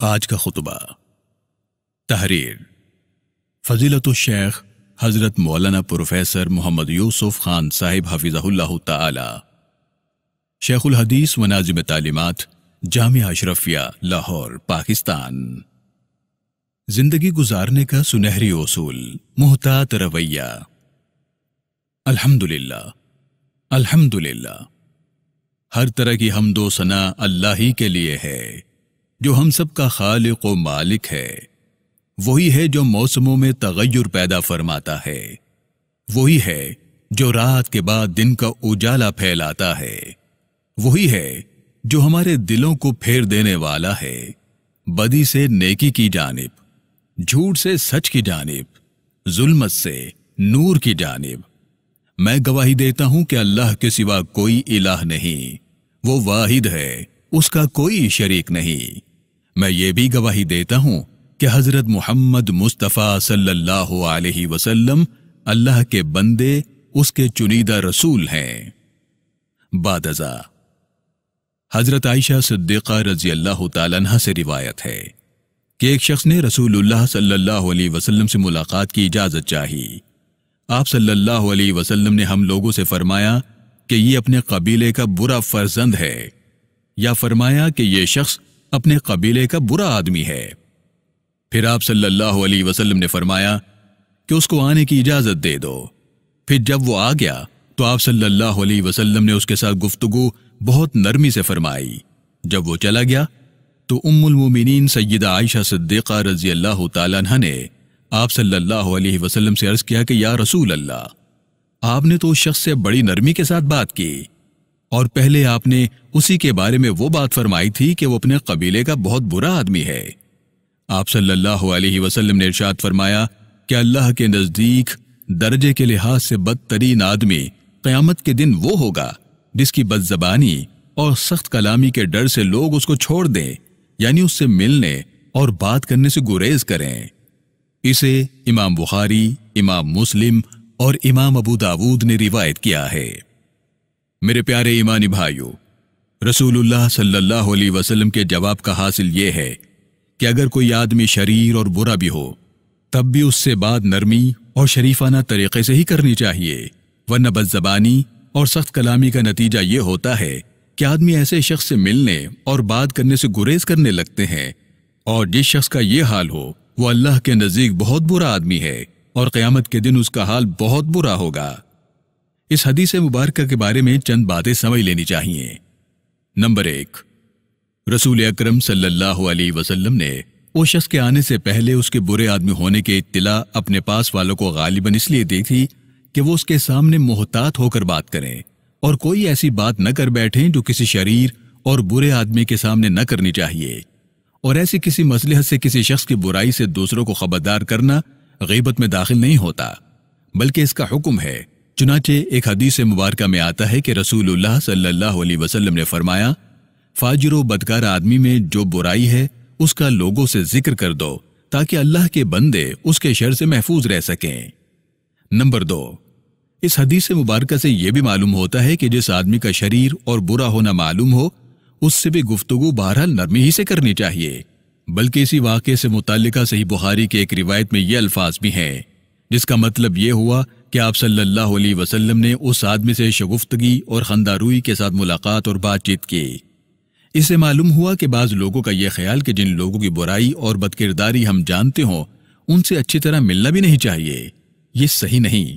آج کا خطبہ تحریر فضیلت الشیخ حضرت مولانا پروفیسر محمد یوسف خان صاحب حفظہ اللہ تعالی، شیخ الحدیث و ناظم تعلیمات، جامعہ اشرفیہ لاہور، پاکستان۔ زندگی گزارنے کا سنہری اصول، محتاط رویہ۔ الحمدللہ، الحمدللہ، ہر طرح کی حمد و ثنا اللہ ہی کے لیے ہے جو ہم سب کا خالق و مالک ہے۔ وہی ہے جو موسموں میں تغیر پیدا فرماتا ہے، وہی ہے جو رات کے بعد دن کا اجالا پھیلاتا ہے، وہی ہے جو ہمارے دلوں کو پھیر دینے والا ہے بدی سے نیکی کی جانب، جھوٹ سے سچ کی جانب، ظلمت سے نور کی جانب۔ میں گواہی دیتا ہوں کہ اللہ کے سوا کوئی الہ نہیں، وہ واحد ہے، اس کا کوئی شریک نہیں۔ میں یہ بھی گواہی دیتا ہوں کہ حضرت محمد مصطفیٰ صلی اللہ علیہ وسلم اللہ کے بندے، اس کے چنیدہ رسول ہیں۔ بعد ازاں حضرت عائشہ صدیقہ رضی اللہ تعالیٰ عنہ سے روایت ہے کہ ایک شخص نے رسول اللہ صلی اللہ علیہ وسلم سے ملاقات کی اجازت چاہی۔ آپ صلی اللہ علیہ وسلم نے ہم لوگوں سے فرمایا کہ یہ اپنے قبیلے کا برا فرزند ہے، یا فرمایا کہ یہ شخص اپنے قبیلے کا برا آدمی ہے۔ پھر آپ صلی اللہ علیہ وسلم نے فرمایا کہ اس کو آنے کی اجازت دے دو۔ پھر جب وہ آ گیا تو آپ صلی اللہ علیہ وسلم نے اس کے ساتھ گفتگو بہت نرمی سے فرمائی۔ جب وہ چلا گیا تو ام المومنین سیدہ عائشہ صدیقہ رضی اللہ تعالیٰ عنہ نے آپ صلی اللہ علیہ وسلم سے عرض کیا کہ یا رسول اللہ، آپ نے تو اس شخص سے بڑی نرمی کے ساتھ بات کی، اور پہلے آپ نے اسی کے بارے میں وہ بات فرمائی تھی کہ وہ اپنے قبیلے کا بہت برا آدمی ہے۔ آپ صلی اللہ علیہ وسلم نے ارشاد فرمایا کہ اللہ کے نزدیک درجے کے لحاظ سے بدترین آدمی قیامت کے دن وہ ہوگا جس کی بد زبانی اور سخت کلامی کے ڈر سے لوگ اس کو چھوڑ دیں، یعنی اس سے ملنے اور بات کرنے سے گریز کریں۔ اسے امام بخاری، امام مسلم اور امام ابو داود نے روایت کیا ہے۔ میرے پیارے ایمانی بھائیوں، رسول اللہ صلی اللہ علیہ وسلم کے جواب کا حاصل یہ ہے کہ اگر کوئی آدمی شریر اور برا بھی ہو تب بھی اس سے بات نرمی اور شریفانہ طریقے سے ہی کرنی چاہیے، ورنہ بد زبانی اور سخت کلامی کا نتیجہ یہ ہوتا ہے کہ آدمی ایسے شخص سے ملنے اور بات کرنے سے گریز کرنے لگتے ہیں، اور جس شخص کا یہ حال ہو وہ اللہ کے نزدیک بہت برا آدمی ہے، اور قیامت کے دن اس کا حال بہت برا ہوگا۔ اس حدیث مبارکہ کے بارے میں چند باتیں سمجھ لینی چاہیے۔ نمبر 1، رسول اکرم صلی اللہ علیہ وسلم نے اس شخص کے آنے سے پہلے اس کے برے آدمی ہونے کی اطلاع اپنے پاس والوں کو غالباً اس لیے دی تھی کہ وہ اس کے سامنے محتاط ہو کر بات کریں اور کوئی ایسی بات نہ کر بیٹھیں جو کسی شریر اور برے آدمی کے سامنے نہ کرنی چاہیے، اور ایسی کسی مصلحت سے کسی شخص کی برائی سے دوسروں کو خبردار کرنا غیبت میں داخل نہیں ہوتا، بلکہ اس کا حکم ہے۔ چنانچہ ایک حدیث مبارکہ میں آتا ہے کہ رسول اللہ صلی اللہ علیہ وسلم نے فرمایا، فاجر و بدکار آدمی میں جو برائی ہے اس کا لوگوں سے ذکر کر دو تاکہ اللہ کے بندے اس کے شر سے محفوظ رہ سکیں۔ نمبر 2، اس حدیث مبارکہ سے یہ بھی معلوم ہوتا ہے کہ جس آدمی کا شریر اور برا ہونا معلوم ہو اس سے بھی گفتگو بہرحال نرمی ہی سے کرنی چاہیے، بلکہ اسی واقعے سے متعلقہ صحیح بخاری کے ایک روایت میں یہ الفاظ بھی ہیں، جس کا مطلب یہ ہوا کہ آپ صلی اللہ علیہ وسلم نے اس آدمی سے شگفتگی اور خنداروئی کے ساتھ ملاقات اور بات چیت کی۔ اس سے معلوم ہوا کہ بعض لوگوں کا یہ خیال کہ جن لوگوں کی برائی اور بدکرداری ہم جانتے ہوں ان سے اچھی طرح ملنا بھی نہیں چاہیے، یہ صحیح نہیں۔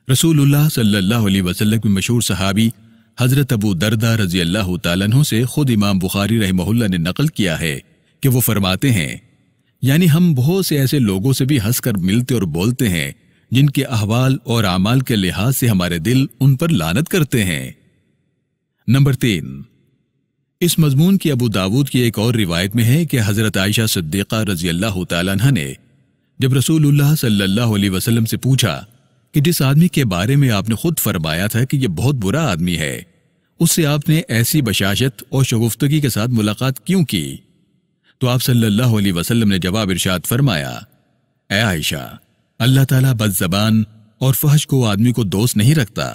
رسول اللہ صلی اللہ علیہ وسلم کے مشہور صحابی حضرت ابو دردہ رضی اللہ تعالیٰ عنہ سے خود امام بخاری رحمہ اللہ نے نقل کیا ہے کہ وہ فرماتے ہیں، یعنی ہم بہت سے ایسے لوگوں سے بھی ہنس کر ملتے اور بولتے ہیں جن کے احوال اور اعمال کے لحاظ سے ہمارے دل ان پر لعنت کرتے ہیں۔ نمبر 3، اس مضمون کی ابو داود کی ایک اور روایت میں ہے کہ حضرت عائشہ صدیقہ رضی اللہ تعالیٰ عنہ نے جب رسول اللہ صلی اللہ علیہ وسلم سے پوچھا کہ جس آدمی کے بارے میں آپ نے خود فرمایا تھا کہ یہ بہت برا آدمی ہے، اس سے آپ نے ایسی بشاشت اور شگفتگی کے ساتھ ملاقات کیوں کی؟ تو آپ صلی اللہ علیہ وسلم نے جواب ارشاد فرمایا، اے عائشہ، اللہ تعالیٰ بد زبان اور فحش کو آدمی کو دوست نہیں رکھتا۔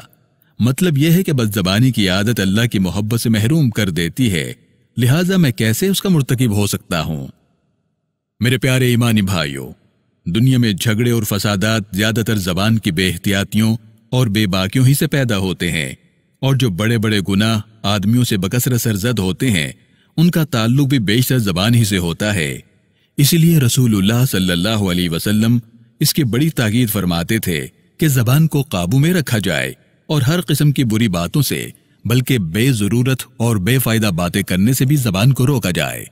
مطلب یہ ہے کہ بد زبانی کی عادت اللہ کی محبت سے محروم کر دیتی ہے، لہٰذا میں کیسے اس کا مرتکب ہو سکتا ہوں؟ میرے پیارے ایمانی بھائیوں، دنیا میں جھگڑے اور فسادات زیادہ تر زبان کی بے احتیاطیوں اور بے باکیوں ہی سے پیدا ہوتے ہیں، اور جو بڑے بڑے گناہ آدمیوں سے بکثرت سرزد ہوتے ہیں ان کا تعلق بھی بیشتر زبان ہی سے ہوتا ہے۔ اسی لیے رسول اللہ صلی اللہ علیہ وسلم اس کی بڑی تاکید فرماتے تھے کہ زبان کو قابو میں رکھا جائے اور ہر قسم کی بری باتوں سے، بلکہ بے ضرورت اور بے فائدہ باتیں کرنے سے بھی زبان کو روکا جائے،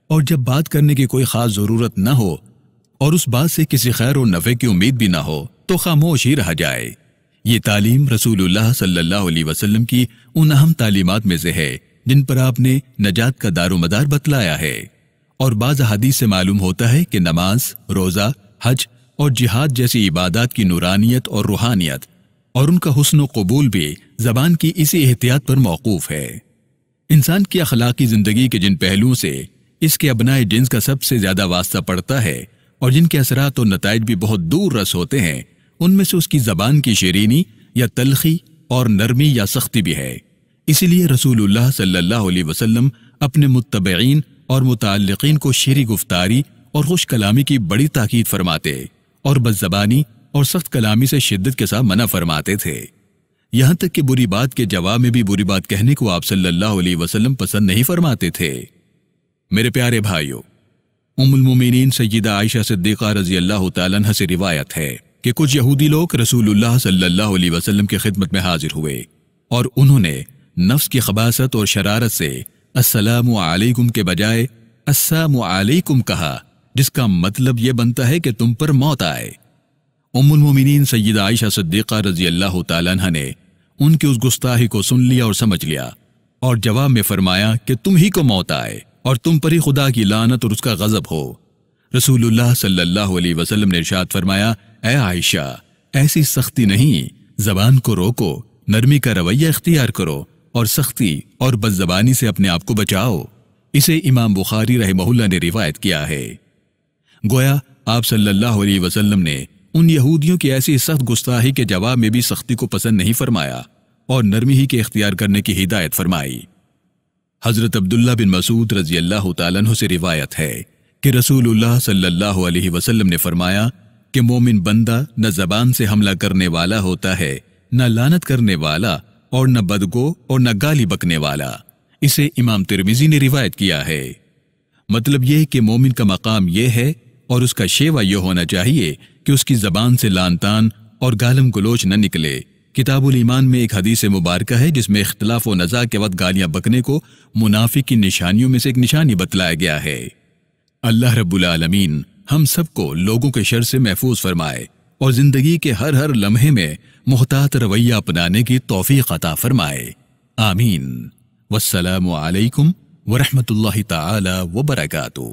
اور جب بات کرنے کی کوئی خاص ضرورت نہ ہو اور اس بات سے کسی خیر و نفع کی امید بھی نہ ہو تو خاموش ہی رہا جائے۔ یہ تعلیم رسول اللہ صلی اللہ علیہ وسلم کی ان اہم تعلیمات میں سے ہے جن پر آپ نے نجات کا دار و مدار بتلایا ہے، اور بعض احادیث سے معلوم ہوتا ہے کہ نماز، روزہ، حج اور جہاد جیسی عبادات کی نورانیت اور روحانیت اور ان کا حسن و قبول بھی زبان کی اسی احتیاط پر موقوف ہے۔ انسان کی اخلاقی زندگی کے جن پہلوؤں سے اس کے ابنائے جنس کا سب سے زیادہ واسطہ پڑتا ہے اور جن کے اثرات اور نتائج بھی بہت دور رس ہوتے ہیں، ان میں سے اس کی زبان کی شیرینی یا تلخی اور نرمی یا سختی بھی ہے۔ اسی لیے رسول اللہ صلی اللہ علیہ وسلم اپنے متبعین اور متعلقین کو شیریں گفتاری اور خوش کلامی کی بڑی تاکید فرماتے اور بد زبانی اور سخت کلامی سے شدت کے ساتھ منع فرماتے تھے، یہاں تک کہ بری بات کے جواب میں بھی بری بات کہنے کو آپ صلی اللہ علیہ وسلم پسند نہیں فرماتے تھے۔ میرے پیارے بھائیوں، ام المومنین سیدہ عائشہ صدیقہ رضی اللہ تعالیٰ عنہ سے روایت ہے کہ کچھ یہودی لوگ رسول اللہ صلی اللہ علیہ وسلم کی خدمت میں حاضر ہوئے اور انہوں نے نفس کی خباثت اور شرارت سے السلام علیکم کے بجائے السلام علیکم کہا، جس کا مطلب یہ بنتا ہے کہ تم پر موت آئے۔ ام المومنین سیدہ عائشہ صدیقہ رضی اللہ تعالیٰ عنہ نے ان کی اس گستاخی کو سن لیا اور سمجھ لیا، اور جواب میں فرمایا کہ تم ہی کو موت آئے اور تم پر ہی خدا کی لعنت اور اس کا غضب ہو۔ رسول اللہ صلی اللہ علیہ وسلم نے ارشاد فرمایا، اے عائشہ، ایسی سختی نہیں، زبان کو روکو، نرمی کا رویہ اختیار کرو اور سختی اور بد زبانی سے اپنے آپ کو بچاؤ۔ اسے امام بخاری رحمہ اللہ نے روایت کیا ہے۔ گویا آپ صلی اللہ علیہ وسلم نے ان یہودیوں کی ایسی سخت گستاخی کے جواب میں بھی سختی کو پسند نہیں فرمایا اور نرمی ہی کے اختیار کرنے کی ہدایت فرمائی۔ حضرت عبداللہ بن مسعود رضی اللہ تعالیٰ عنہ سے روایت ہے کہ رسول اللہ صلی اللہ علیہ وسلم نے فرمایا کہ مومن بندہ نہ زبان سے حملہ کرنے والا ہوتا ہے، نہ لعنت کرنے والا، اور نہ بدگو اور نہ گالی بکنے والا۔ اسے امام ترمذی نے روایت کیا ہے۔ مطلب یہ کہ مومن کا مقام یہ ہے اور اس کا شیوہ یہ ہونا چاہیے کہ اس کی زبان سے لعن طعن اور گالم گلوچ نہ نکلے۔ کتاب الایمان میں ایک حدیث مبارکہ ہے جس میں اختلاف و نزاع کے وقت گالیاں بکنے کو منافق کی نشانیوں میں سے ایک نشانی بتلایا گیا ہے۔ اللہ رب العالمین ہم سب کو لوگوں کے شر سے محفوظ فرمائے اور زندگی کے ہر لمحے میں محتاط رویہ اپنانے کی توفیق عطا فرمائے، آمین۔ والسلام علیکم ورحمۃ اللہ تعالی وبرکاتہ۔